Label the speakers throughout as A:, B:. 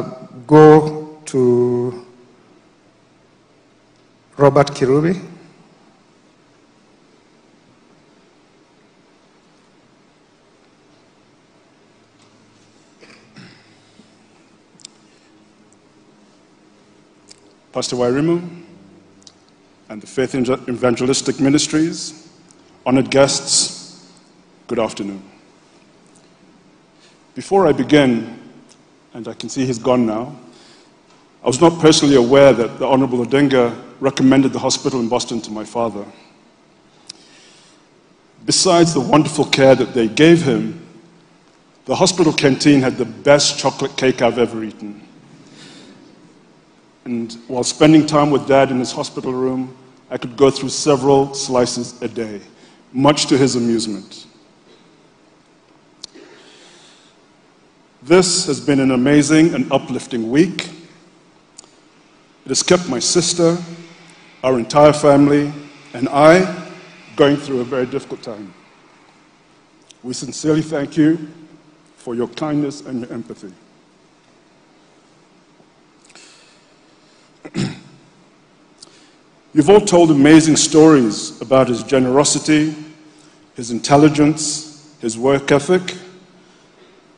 A: go to Robert Kirubi.
B: Pastor Wairimu and the Faith Evangelistic Ministries, honored guests, good afternoon. Before I begin, and I can see he's gone now, I was not personally aware that the Honorable Odinga recommended the hospital in Boston to my father. Besides the wonderful care that they gave him, the hospital canteen had the best chocolate cake I've ever eaten. And while spending time with Dad in his hospital room, I could go through several slices a day, much to his amusement. This has been an amazing and uplifting week. It has kept my sister, our entire family, and I going through a very difficult time. We sincerely thank you for your kindness and your empathy. You've all told amazing stories about his generosity, his intelligence, his work ethic,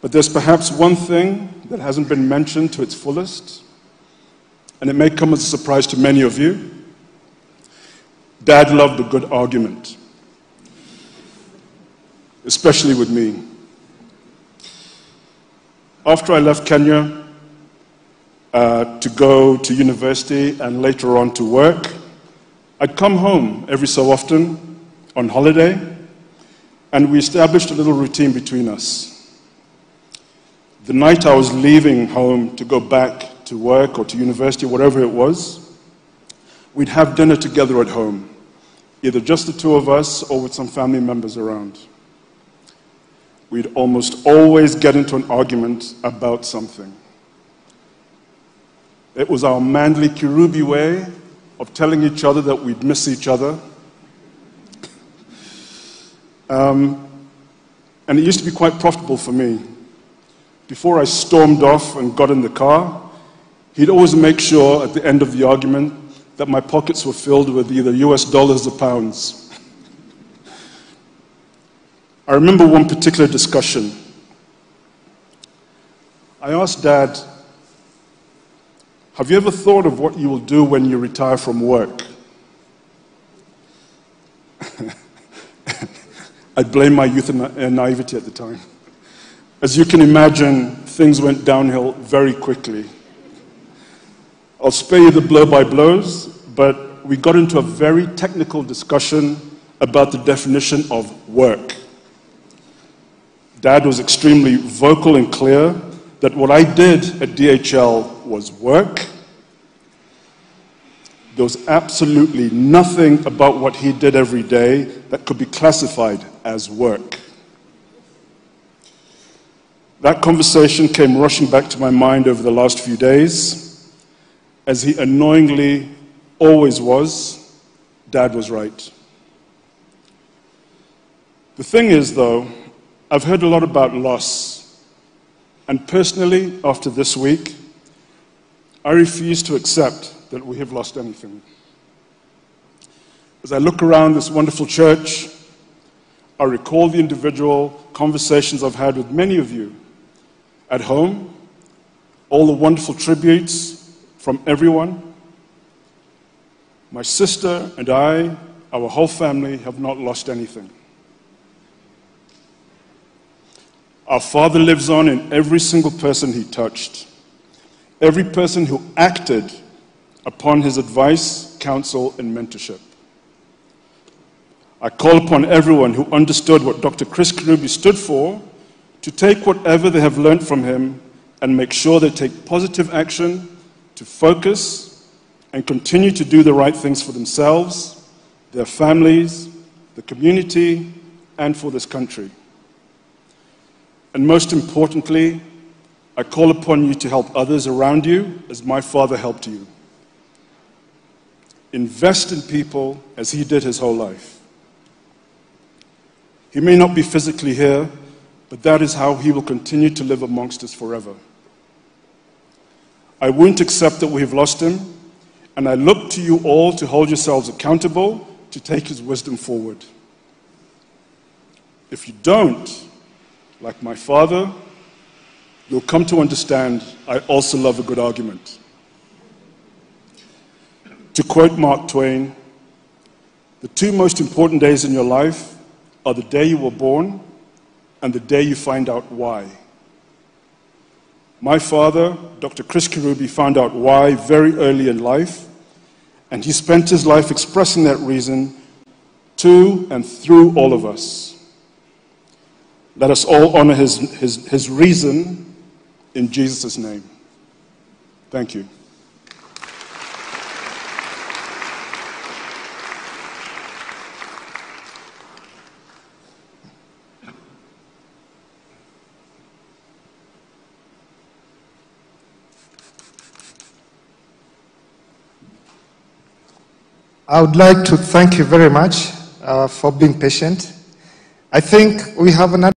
B: but there's perhaps one thing that hasn't been mentioned to its fullest, and it may come as a surprise to many of you. Dad loved a good argument, especially with me. After I left Kenya to go to university and later on to work, I'd come home every so often on holiday, and we established a little routine between us. The night I was leaving home to go back to work or to university, whatever it was, we'd have dinner together at home, either just the two of us or with some family members around. We'd almost always get into an argument about something. It was our manly Kirubi way of telling each other that we'd miss each other. And it used to be quite profitable for me. Before I stormed off and got in the car, he'd always make sure at the end of the argument that my pockets were filled with either US dollars or pounds. I remember one particular discussion. I asked Dad, have you ever thought of what you will do when you retire from work? I blame my youth and naivety at the time. As you can imagine, things went downhill very quickly. I'll spare you the blow-by-blows, but we got into a very technical discussion about the definition of work. Dad was extremely vocal and clear that what I did at DHL was work. There was absolutely nothing about what he did every day that could be classified as work. That conversation came rushing back to my mind over the last few days. As he annoyingly always was, Dad was right. The thing is, though, I've heard a lot about loss. And personally, after this week, I refuse to accept that we have lost anything. As I look around this wonderful church, I recall the individual conversations I've had with many of you at home, all the wonderful tributes from everyone. My sister and I, our whole family, have not lost anything. Our Father lives on in every single person he touched, every person who acted upon his advice, counsel, and mentorship. I call upon everyone who understood what Dr. Chris Kirubi stood for to take whatever they have learned from him and make sure they take positive action to focus and continue to do the right things for themselves, their families, the community, and for this country. And most importantly, I call upon you to help others around you as my father helped you. Invest in people as he did his whole life. He may not be physically here, but that is how he will continue to live amongst us forever. I won't accept that we have lost him, and I look to you all to hold yourselves accountable to take his wisdom forward. If you don't, like my father, you'll come to understand I also love a good argument. To quote Mark Twain, the two most important days in your life are the day you were born and the day you find out why. My father, Dr. Chris Kirubi, found out why very early in life, and he spent his life expressing that reason to and through all of us. Let us all honor his reason in Jesus' name. Thank you.
A: I would like to thank you very much for being patient. I think we have another